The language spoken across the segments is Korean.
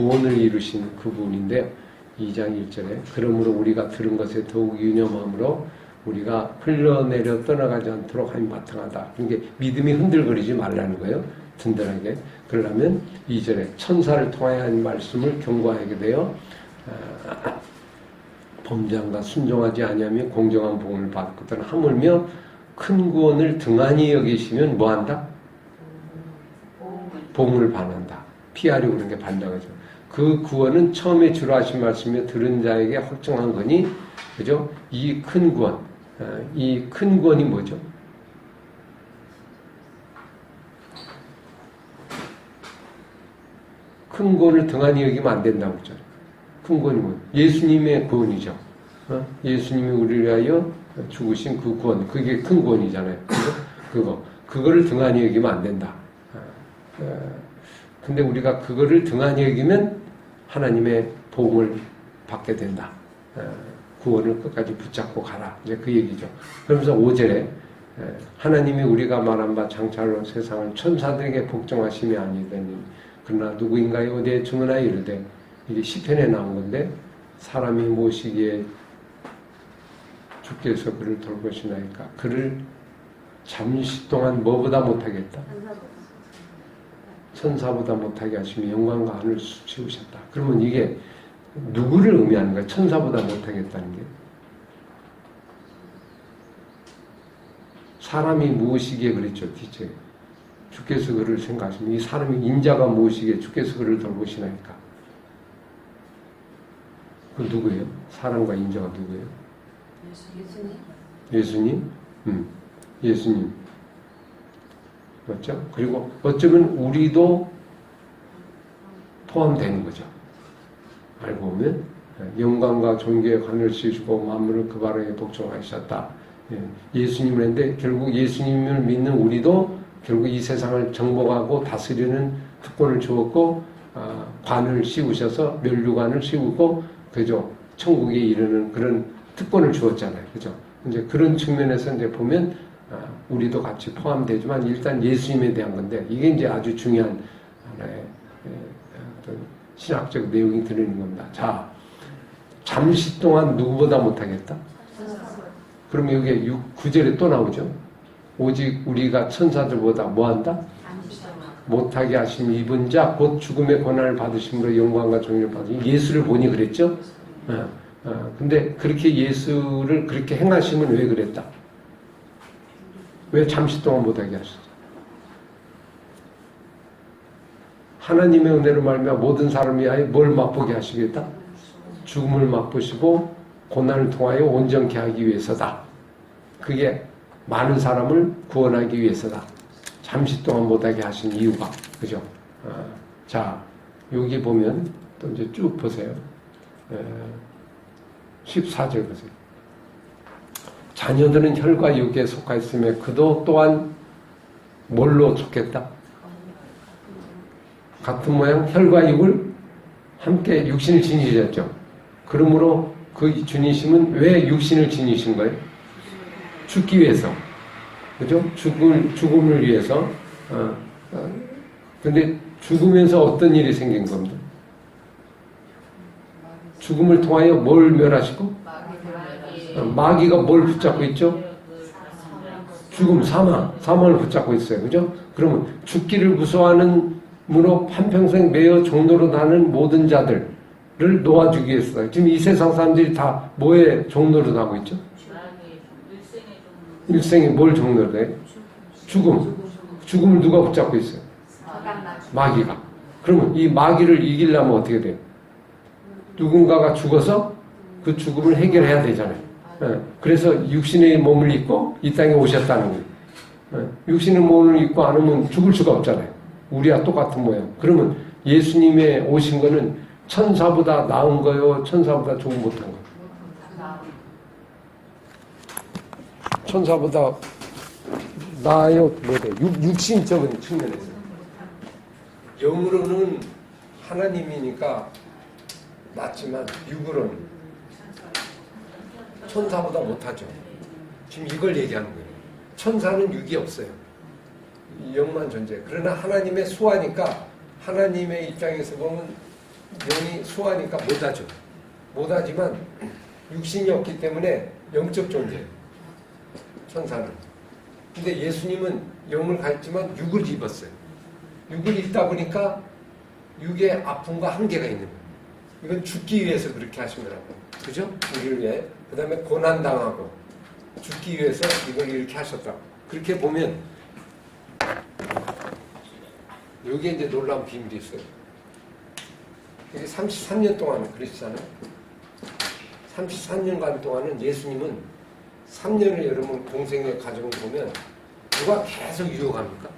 구원을 이루신 그분인데요. 2장 1절에 그러므로 우리가 들은 것에 더욱 유념함으로 우리가 흘러내려 떠나가지 않도록 하면 바탕하다. 그러니까 믿음이 흔들거리지 말라는 거예요. 든든하게. 그러려면 2절에 천사를 통하여 한 말씀을 경고하게 되어 범죄함과 순종하지 아니하며 공정한 복음을 받거든 하물며 큰 구원을 등한히 여기시면 뭐한다? 복음을 반한다. 피하려고 그런 게 반장이죠. 그 구원은 처음에 주로 하신 말씀에 들은 자에게 확정한 거니, 그죠? 이 큰 구원, 이 큰 구원이 뭐죠? 큰 구원을 등한히 여기면 안 된다고 그랬잖아요. 큰 구원이 뭐예요? 예수님의 구원이죠. 예수님이 우리를 위하여 죽으신 그 구원, 그게 큰 구원이잖아요. 그거를 등한히 여기면 안 된다. 근데 우리가 그거를 등한히 여기면 하나님의 복음을 받게 된다. 구원을 끝까지 붙잡고 가라. 이제 그 얘기죠. 그러면서 5절에 하나님이 우리가 말한 바 장차로 세상을 천사들에게 복종하심이 아니되니 그러나 누구인가요? 어디에 주문하여 이르되 이게 시편에 나온 건데 사람이 모시기에 주께서 그를 돌보시나이까 그를 잠시 동안 뭐보다 못하겠다? 천사보다 못하게 하시며 영광과 하늘을 채우셨다. 그러면 이게 누구를 의미하는 거야? 천사보다 못하겠다는 게. 사람이 무엇이기에 그랬죠, 뒤에. 주께서 그를 생각하시면 이 사람이 인자가 무엇이기에 주께서 그를 돌보시나이까. 그 누구예요? 사람과 인자가 누구예요? 예수님? 예수님. 맞죠? 그리고 어쩌면 우리도 포함되는 거죠. 알고 보면 영광과 존귀의 관을 씌우시고 만물을 그 발에 복종하셨다. 예수님을 했는데 결국 예수님을 믿는 우리도 결국 이 세상을 정복하고 다스리는 특권을 주었고 관을 씌우셔서 면류관을 씌우고 그죠? 천국에 이르는 그런 특권을 주었잖아요. 그죠? 이제 그런 측면에서 이제 보면 우리도 같이 포함되지만 일단 예수님에 대한 건데 이게 이제 아주 중요한 하나의 어떤 신학적 내용이 들어있는 겁니다. 자, 잠시 동안 누구보다 못하겠다? 그러면 여기에 9절에 또 나오죠. 오직 우리가 천사들보다 뭐한다? 못하게 하심 입은 자 곧 죽음의 고난을 받으심으로 영광과 존귀를 받으니 예수를 보니 그랬죠. 근데 그렇게 예수를 그렇게 행하시면 왜 그랬다? 왜 잠시 동안 못하게 하셨죠? 하나님의 은혜로 말미암아 모든 사람이 아예 뭘 맛보게 하시겠다? 죽음을 맛보시고 고난을 통하여 온전케 하기 위해서다. 그게 많은 사람을 구원하기 위해서다. 잠시 동안 못하게 하신 이유가 그죠? 자, 여기 보면 또 이제 쭉 보세요. 14절 보세요. 자녀들은 혈과 육에 속하였으며 그도 또한 뭘로 속했다? 같은 모양 혈과 육을 함께 육신을 지니셨죠. 그러므로 그 주니심은 왜 육신을 지니신 거예요? 죽기 위해서. 그죠? 죽음을 위해서. 근데 죽으면서 어떤 일이 생긴 겁니다. 죽음을 통하여 뭘 멸하시고? 마귀가 뭘 붙잡고 있죠? 죽음, 사망을 붙잡고 있어요. 그죠? 그러면 죽기를 무서워하는 무로 한평생 매여 종로로 나는 모든 자들을 놓아주기 위해서 지금 이 세상 사람들이 다 뭐에 종로로 나고 있죠? 일생에 뭘 종로로 해? 죽음을 누가 붙잡고 있어요? 마귀가. 그러면 이 마귀를 이기려면 어떻게 돼요? 누군가가 죽어서 그 죽음을 해결해야 되잖아요. 그래서 육신의 몸을 입고 이 땅에 오셨다는 거예요. 육신의 몸을 입고 안 오면 죽을 수가 없잖아요. 우리와 똑같은 모양. 그러면 예수님의 오신 거는 천사보다 나은 거요? 천사보다 조금 못한 거요? 천사보다 나아요? 뭐래? 육신적인 측면에서. 영으로는 하나님이니까 낫지만 육으로는 천사보다 못하죠. 지금 이걸 얘기하는 거예요. 천사는 육이 없어요. 영만 존재. 그러나 하나님의 수하니까 하나님의 입장에서 보면 영이 소하니까 못하죠. 못하지만 육신이 없기 때문에 영적 존재예요. 천사는. 근데 예수님은 영을 가졌지만 육을 입었어요. 육을 입다 보니까 육의 아픔과 한계가 있는 거예요. 이건 죽기 위해서 그렇게 하신 거라고. 그죠? 우리를 위해. 그 다음에 고난당하고 죽기 위해서 이걸 이렇게 하셨다. 그렇게 보면 여기에 이제 놀라운 비밀이 있어요. 이게 33년 동안 그러시잖아요. 33년간 동안은 예수님은 3년을 여러분 공생의 과정을 보면 누가 계속 유혹합니까?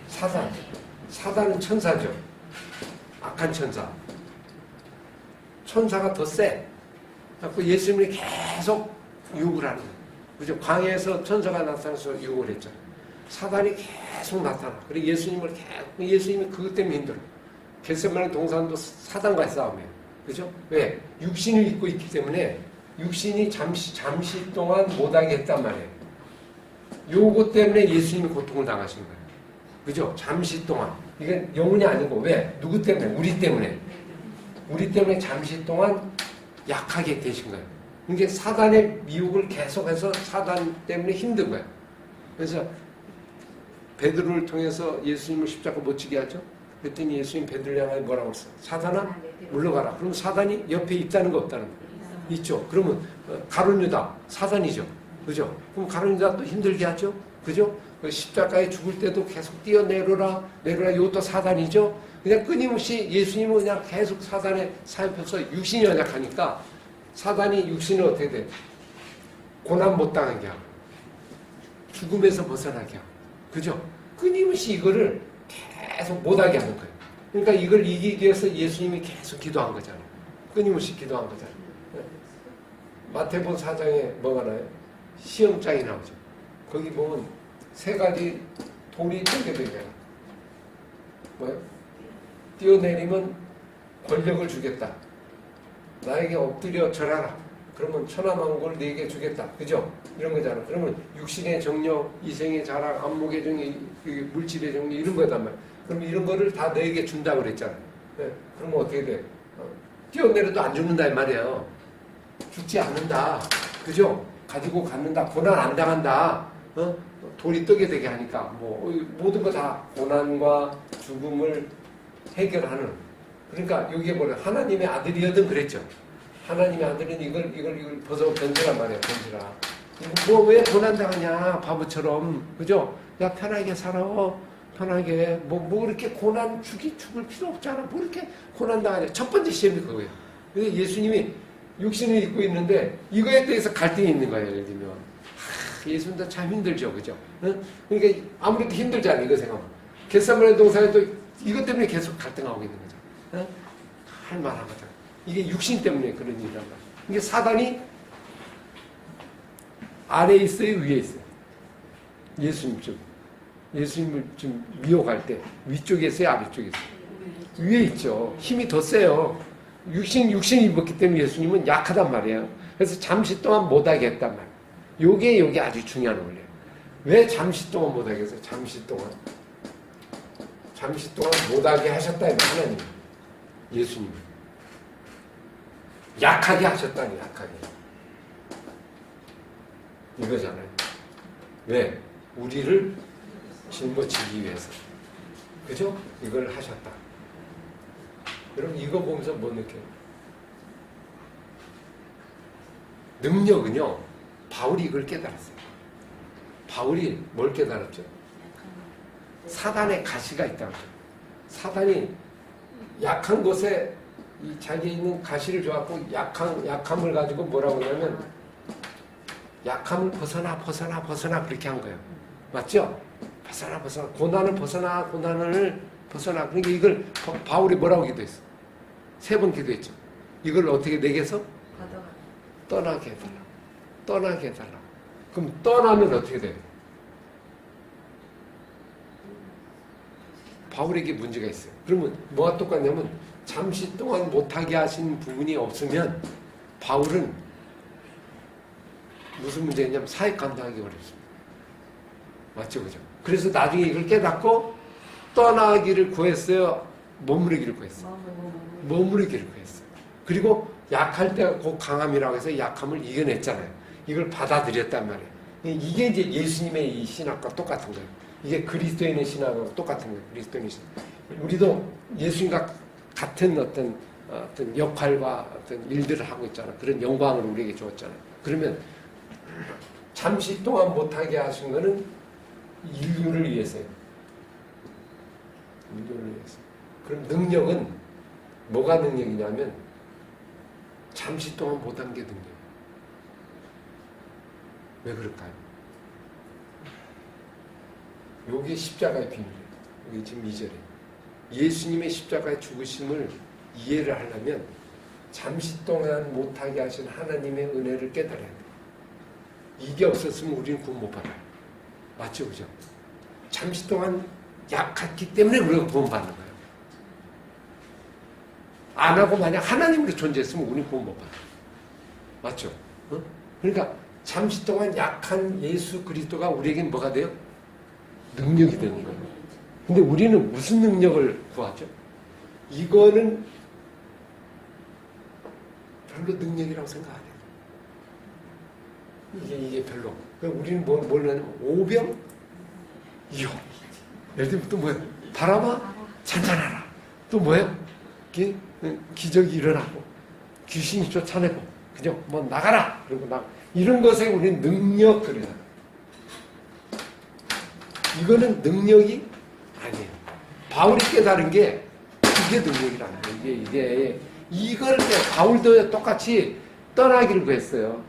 사단. 사단은 천사죠. 악한 천사. 천사가 더 세. 그래서 예수님이 계속 유혹을 하는 거예요. 그죠? 광야에서 천사가 나타나서 유혹을 했잖아요. 사단이 계속 나타나. 그리고 예수님을 계속, 예수님이 그것 때문에 힘들어요. 겟세마네 동산도 사단과의 싸움이에요. 그죠? 왜? 육신을 입고 있기 때문에 육신이 잠시 동안 못하게 했단 말이에요. 요것 때문에 예수님이 고통을 당하신 거예요. 그죠? 잠시 동안. 이게 영혼이 아니고, 왜? 누구 때문에? 우리 때문에. 우리 때문에 잠시 동안 약하게 되신 거예요. 이게 사단의 미혹을 계속해서 사단 때문에 힘든 거예요. 그래서 베드로를 통해서 예수님을 십자가 못 지게 하죠. 그랬더니 예수님 베드로를 향하여 뭐라고 했어요? 사단아 물러가라. 그럼 사단이 옆에 있다는 거 없다는 거? 있죠. 그러면 가룟 유다 사단이죠. 그죠? 그럼 가룟 유다 또 힘들게 하죠. 그죠? 십자가에 죽을 때도 계속 뛰어내려라 내려라. 이것도 사단이죠. 그냥 끊임없이 예수님은 그냥 계속 사단에 사입혀서 육신이 연약하니까 사단이 육신을 어떻게 돼? 고난 못 당하게 하고 죽음에서 벗어나게 하고 그죠? 끊임없이 이거를 계속 못하게 하는 거예요. 그러니까 이걸 이기기 위해서 예수님이 계속 기도한 거잖아요. 끊임없이 기도한 거잖아요. 마태복음 4장에 뭐가 나요? 시험장이 나오죠. 거기 보면 세 가지 돌이 뜨게 되잖아요. 뭐요? 뛰어내리면 권력을 주겠다. 나에게 엎드려 절하라. 그러면 천하만국을 네게 주겠다. 그죠? 이런 거잖아. 그러면 육신의 정력, 이생의 자랑, 안목의 정력, 물질의 정력 이런 거단 말이야. 그럼 이런 거를 다 너에게 준다고 그랬잖아요. 네. 그러면 어떻게 돼? 뛰어내려도 안 죽는다 이 말이에요. 죽지 않는다. 그죠? 가지고 갖는다. 고난 안 당한다. 돌이 뜨게 되게 하니까 뭐 모든 거 다 고난과 죽음을 해결하는. 그러니까 여기에 뭐래? 하나님의 아들이었든 그랬죠. 하나님의 아들은 이걸 벗어 던지란 말이에요. 던지라. 뭐 왜 고난당하냐 바보처럼. 그죠? 야 편하게 살아. 편하게. 뭐 그렇게 죽을 필요 없잖아. 뭐 이렇게 고난당하냐. 첫 번째 시험이 그거예요. 근데 예수님이 육신을 입고 있는데 이거에 대해서 갈등이 있는 거예요. 예를 들면 예수님도 참 힘들죠. 그죠? 그러니까 아무래도 힘들잖아요. 이거 생각하면. 겟세마네 동산에 또 이것 때문에 계속 갈등하고 있는 거죠. 할 만한 거죠. 이게 육신 때문에 그런 일이란 말이에요. 이게 사단이 아래에 있어요? 위에 있어요? 예수님을 좀 미혹할 때 위쪽에 있어요? 아래쪽에 있어요? 위에 있죠. 힘이 더 세요. 육신이 입었기 때문에 예수님은 약하단 말이에요. 그래서 잠시 동안 못하게 했단 말이에요. 요게 아주 중요한 원리예요. 왜 잠시 동안 못하게 했어요? 잠시 동안 못하게 하셨다. 하나님. 예수님. 약하게 하셨다니, 약하게. 이거잖아요. 왜? 우리를 짊어지기 위해서. 그죠? 이걸 하셨다. 여러분, 이거 보면서 뭐 느껴요? 능력은요, 바울이 이걸 깨달았어요. 바울이 뭘 깨달았죠? 사단의 가시가 있다고. 사단이 약한 곳에 자기에 있는 가시를 줘갖고 약함을 가지고 뭐라고 하냐면 약함을 벗어나 그렇게 한 거예요. 맞죠? 벗어나 고난을 벗어나. 그러니까 이걸 바울이 뭐라고 기도했어? 3번 기도했죠. 이걸 어떻게 내게서? 떠나게 해달라. 그럼 떠나면 어떻게 돼요? 바울에게 문제가 있어요. 그러면 뭐가 똑같냐면 잠시 동안 못하게 하신 부분이 없으면 바울은 무슨 문제가 있냐면 사역 감당하기 어렵습니다. 맞죠? 그죠? 그래서 나중에 이걸 깨닫고 떠나기를 구했어요? 머무르기를 구했어. 머무르기를 구했어. 그리고 약할 때가 곧 강함이라고 해서 약함을 이겨냈잖아요. 이걸 받아들였단 말이에요. 이게 이제 예수님의 이 신학과 똑같은 거예요. 이게 그리스도인의 신학과 똑같은 거예요. 그리스도인의 신학. 우리도 예수님과 같은 어떤 역할과 어떤 일들을 하고 있잖아. 그런 영광을 우리에게 주었잖아요. 그러면 잠시 동안 못하게 하신 거는 인류를 위해서요. 인류를 위해서. 그럼 능력은 뭐가 능력이냐면 잠시 동안 못한 게 능력이에요. 왜 그럴까요? 요게 십자가의 비밀이에요. 여기 지금 2절에 예수님의 십자가의 죽으심을 이해를 하려면 잠시 동안 못하게 하신 하나님의 은혜를 깨달아야 돼요. 이게 없었으면 우리는 구원 못 받아요. 맞죠? 그죠? 잠시 동안 약했기 때문에 우리가 구원 받는 거예요. 안 하고 만약 하나님으로 존재했으면 우리는 구원 못 받아요. 맞죠? 어? 그러니까 잠시 동안 약한 예수 그리스도가 우리에겐 뭐가 돼요? 능력이 되는 거예요. 근데 우리는 무슨 능력을 구하죠? 이거는 별로 능력이라고 생각 안 해요. 이게 별로. 그러니까 우리는 뭘 하냐면 오병 이호. 예를 들면 또 뭐야? 바람아 잔잔하라. 또 뭐야? 기적이 일어나고 귀신이 쫓아내고 그죠? 뭐 나가라. 그리고 이런 것에 우리는 능력들이다. 이거는 능력이 아니에요. 바울이 깨달은 게 이게 능력이라는 거예요. 이걸 바울도 똑같이 떠나기를 구했어요.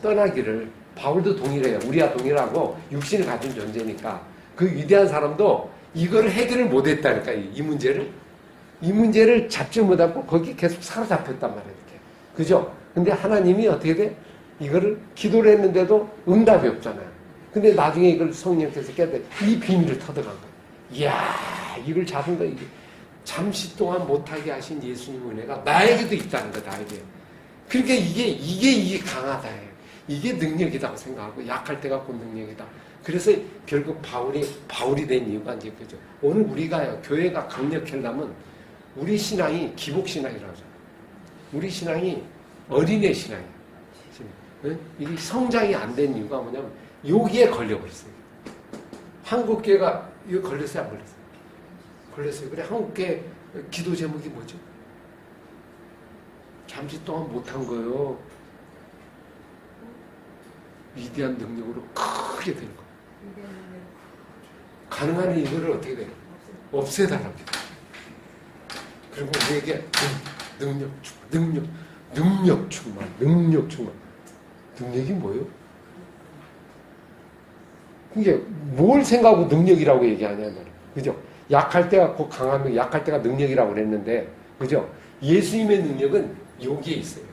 떠나기를. 바울도 동일해요. 우리와 동일하고 육신을 가진 존재니까. 그 위대한 사람도 이거를 해결을 못했다니까. 이 문제를 잡지 못하고 거기 계속 사로잡혔단 말이에요. 이렇게. 그죠? 근데 하나님이 어떻게 돼? 이거를 기도를 했는데도 응답이 없잖아요. 근데 나중에 이걸 성령께서 깨달아 이 비밀을 터득한 거예요. 이야, 이걸 잡은 거 이게 잠시 동안 못하게 하신 예수님 은혜가 나에게도 있다는 거, 나에게. 그러니까 이게 강하다. 이게 능력이라고 생각하고 약할 때가 곧 능력이다. 그래서 결국 바울이 된 이유가 이제 그죠. 오늘 우리가요, 교회가 강력하려면 우리 신앙이 기복신앙이라고 하잖아요. 우리 신앙이 어린애 신앙이에요. 이게 성장이 안 된 이유가 뭐냐면 여기에 걸려버렸어요. 한국교회가 이거 걸렸어요, 안 걸렸어요? 걸렸어요. 그래, 한국교회 기도 제목이 뭐죠? 잠시 동안 못한 거요. 위대한 능력으로 크게 되는 거예요. 가능한 이거를 어떻게 돼요? 없애달랍니다. 그리고 우리에게 능력 충만. 능력이 뭐예요? 이게 뭘 생각하고 능력이라고 얘기하냐면, 그죠? 약할 때가 곧 강하면 약할 때가 능력이라고 그랬는데, 그죠? 예수님의 능력은 여기에 있어요.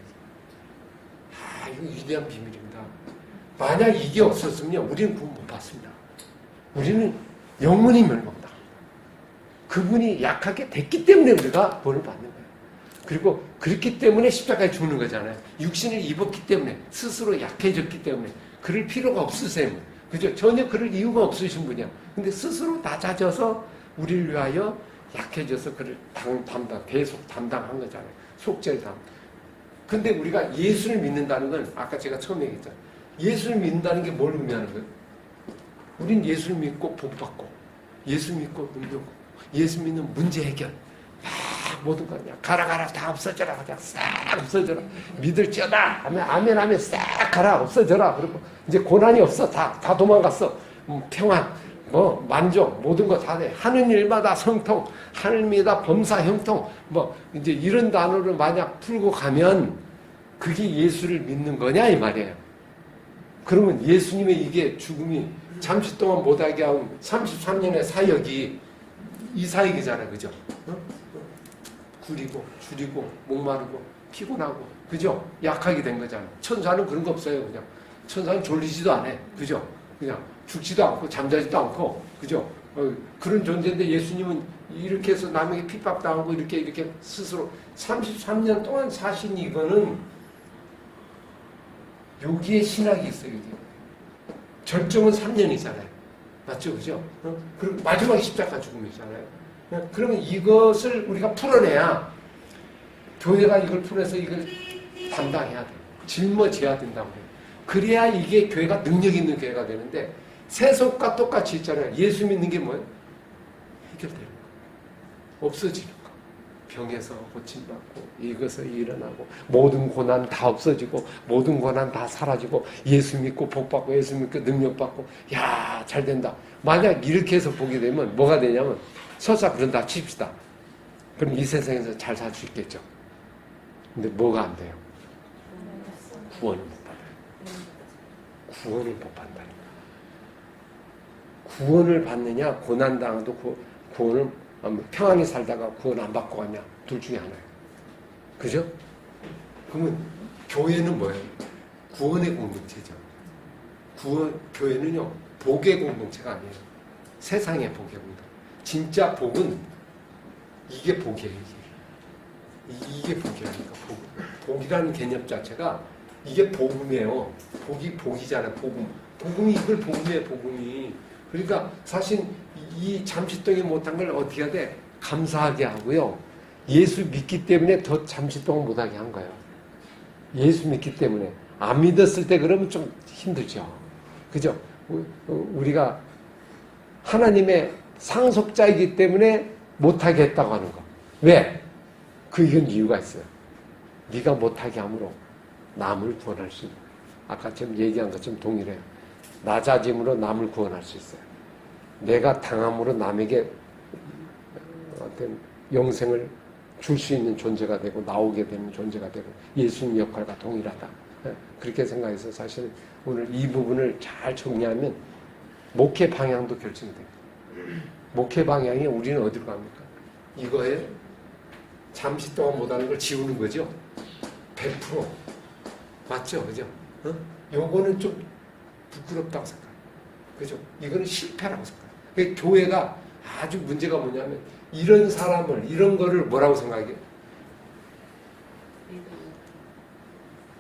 이거 위대한 비밀입니다. 만약 이게 없었으면 우리는 구원 못 받습니다. 우리는 영원히 멸망다. 그분이 약하게 됐기 때문에 우리가 구원을 받는 거예요. 그리고 그렇기 때문에 십자가에 죽는 거잖아요. 육신을 입었기 때문에, 스스로 약해졌기 때문에 그럴 필요가 없으세요. 그죠? 전혀 그럴 이유가 없으신 분이야. 근데 스스로 낮아져서 우리를 위하여 약해져서 그를 계속 담당한 거잖아요. 속죄를 근데 우리가 예수를 믿는다는 건 아까 제가 처음에 얘기했잖아요. 예수를 믿는다는 게 뭘 의미하는 거예요? 우린 예수를 믿고 복 받고, 예수 믿고 능력, 예수 믿는 문제 해결, 모든 거 그냥 가라 다 없어져라, 그냥 싹 없어져라. 믿을지어다 하면 아멘 싹 가라 없어져라. 그리고 이제 고난이 없어, 다 도망갔어. 평안, 만족, 모든 거 다 돼. 하는 일마다 성통, 하늘입니다 범사 형통, 이제 이런 단어를 만약 풀고 가면 그게 예수를 믿는 거냐 이 말이에요. 그러면 예수님의 이게 죽음이 잠시 동안 못하게 한 33년의 사역이 이 사역이잖아요. 그죠? 구리고 줄이고 목마르고 피곤하고, 그죠? 약하게 된 거잖아요. 천사는 그런 거 없어요. 그냥 천사는 졸리지도 않아. 그죠? 그냥 죽지도 않고 잠자지도 않고, 그죠? 그런 존재인데 예수님은 이렇게 해서 남에게 핍박당하고 이렇게 스스로 33년 동안 사신 이거는 여기에 신학이 있어요. 여기. 절정은 3년이잖아요. 맞죠? 그죠? 그리고 마지막에 십자가 죽음이잖아요. 그러면 이것을 우리가 풀어내야 교회가 이걸 풀어서 이걸 담당해야 돼요. 짊어져야 된다고 해요. 그래야 이게 교회가 능력 있는 교회가 되는데 세속과 똑같이 있잖아요. 예수 믿는 게 뭐예요? 해결되는 거. 없어지는 거. 병에서 고침받고 이것서 일어나고 모든 고난 다 없어지고 모든 고난 다 사라지고 예수 믿고 복받고 예수 믿고 능력받고 야 잘된다. 만약 이렇게 해서 보게 되면 뭐가 되냐면 설사 그런다 칩시다. 그럼 이 세상에서 잘 살 수 있겠죠. 근데 뭐가 안 돼요? 구원을 못 받아요. 구원을 못 받는다니까. 구원을 받느냐 고난당해도 구원을 평안히 살다가 구원 안 받고 가냐 둘 중에 하나예요. 그죠? 그러면 교회는 뭐예요? 구원의 공동체죠. 교회는요 복의 공동체가 아니에요. 세상의 복의 공동체. 진짜 복은 이게 복이에요. 이게 복이라니까. 복이라는 개념 자체가 이게 복음이에요. 복이잖아요. 복음이 이걸 복음이에요. 복음이. 그러니까 사실 이 잠시동에 못한 걸 어떻게 해야 돼? 감사하게 하고요. 예수 믿기 때문에 더 잠시동안 못하게 한 거예요. 예수 믿기 때문에. 안 믿었을 때 그러면 좀 힘들죠. 그죠? 우리가 하나님의 상속자이기 때문에 못하게 했다고 하는 거. 왜? 이건 이유가 있어요. 네가 못하게 함으로 남을 구원할 수 있는. 아까 지금 얘기한 것처럼 동일해요. 낮아짐으로 남을 구원할 수 있어요. 내가 당함으로 남에게 어떤 영생을 줄 수 있는 존재가 되고 나오게 되는 존재가 되고 예수님 역할과 동일하다. 그렇게 생각해서 사실 오늘 이 부분을 잘 정리하면 목회 방향도 결정이 됩니다. 목회 방향이 우리는 어디로 갑니까? 이거에 잠시 동안 못하는 걸 지우는 거죠. 100%. 맞죠? 그죠? 요거는 좀 부끄럽다고 생각해요. 그죠? 이거는 실패라고 생각해요. 그러니까 교회가 아주 문제가 뭐냐면 이런 사람을, 이런 거를 뭐라고 생각해요?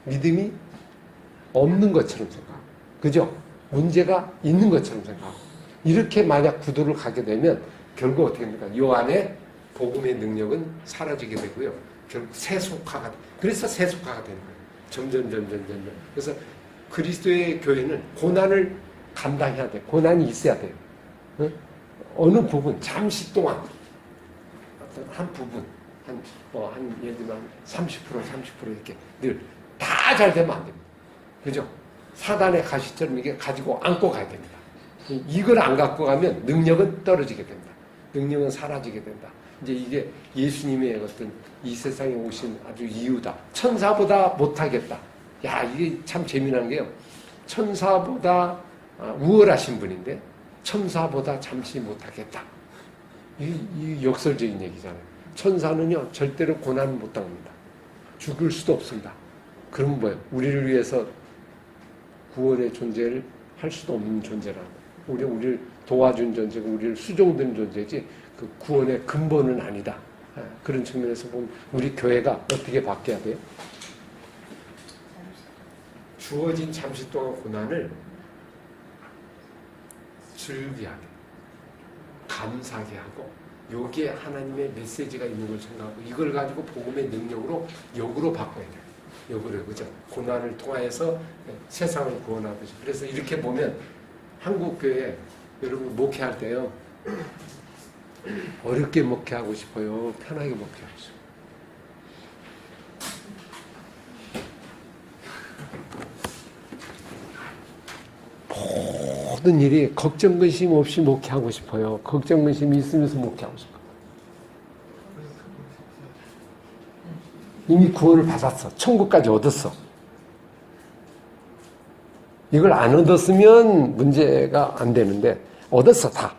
믿음이 없는 것처럼 생각하고. 그죠? 문제가 있는 것처럼 생각하고. 이렇게 만약 구도를 가게 되면 결국 어떻게 됩니까? 이 안에 복음의 능력은 사라지게 되고요. 결국 세속화가, 그래서 세속화가 되는 거예요. 점점. 그래서 그리스도의 교회는 고난을 감당해야 돼. 고난이 있어야 돼요. 응? 어느 부분, 잠시 동안, 어떤 한 부분, 예를 들면 30% 이렇게 늘 다 잘 되면 안 됩니다. 그죠? 사단의 가시처럼 이게 가지고 안고 가야 됩니다. 이걸 안 갖고 가면 능력은 떨어지게 된다. 능력은 사라지게 된다. 이제 이게 예수님의 어떤 이 세상에 오신 아주 이유다. 천사보다 못하겠다. 야, 이게 참 재미난 게요. 천사보다 우월하신 분인데 천사보다 잠시 못하겠다. 이 역설적인 얘기잖아요. 천사는요 절대로 고난을 못 당합니다. 죽을 수도 없습니다. 그럼 뭐예요? 우리를 위해서 구원의 존재를 할 수도 없는 존재라는 거예요. 우리를 도와준 존재고 우리를 수종된 존재지 그 구원의 근본은 아니다. 그런 측면에서 보면 우리 교회가 어떻게 바뀌어야 돼요? 주어진 잠시 동안 고난을 즐기하게, 감사하게 하고 여기에 하나님의 메시지가 있는 걸 생각하고 이걸 가지고 복음의 능력으로 역으로 바꿔야 돼요. 역으로, 그죠? 고난을 통하여서 세상을 구원하듯이. 그래서 이렇게 보면 한국교회 여러분 목회할 때요 어렵게 목회하고 싶어요? 편하게 목회하고 싶어요? 모든 일이 걱정 근심 없이 목회하고 싶어요? 걱정 근심이 있으면서 목회하고 싶어요? 이미 구원을 받았어. 천국까지 얻었어. 이걸 안 얻었으면 문제가 안 되는데 얻었어 다.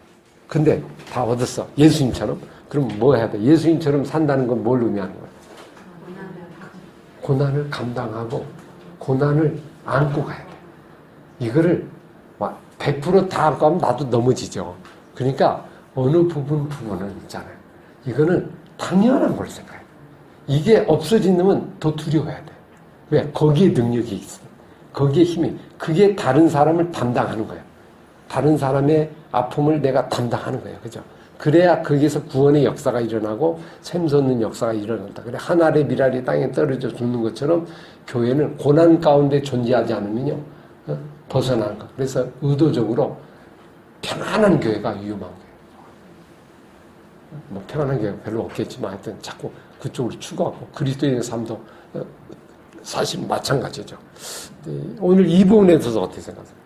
근데 다 얻었어. 예수님처럼. 그럼 뭐 해야 돼? 예수님처럼 산다는 건 뭘 의미하는 거야? 고난을 감당하고 고난을 안고 가야 돼. 이거를 100% 안고 하면 나도 넘어지죠. 그러니까 어느 부분은 있잖아요. 이거는 당연한 걸 생각해. 이게 없어지면 더 두려워야 돼. 왜? 거기에 능력이 있어. 거기에 힘이. 그게 다른 사람을 담당하는 거예요. 다른 사람의 아픔을 내가 담당하는 거예요. 그죠? 그래야 거기서 구원의 역사가 일어나고 샘솟는 역사가 일어난다. 그래 한 알의 밀알이 땅에 떨어져 죽는 것처럼 교회는 고난 가운데 존재하지 않으면요 벗어나는 것. 그래서 의도적으로 편안한 교회가 위험한 거예요. 뭐 편안한 교회가 별로 없겠지만 하여튼 자꾸 그쪽으로 추구하고 그리스도인의 삶도 사실 마찬가지죠. 오늘 이 부분에 대해서 어떻게 생각하세요?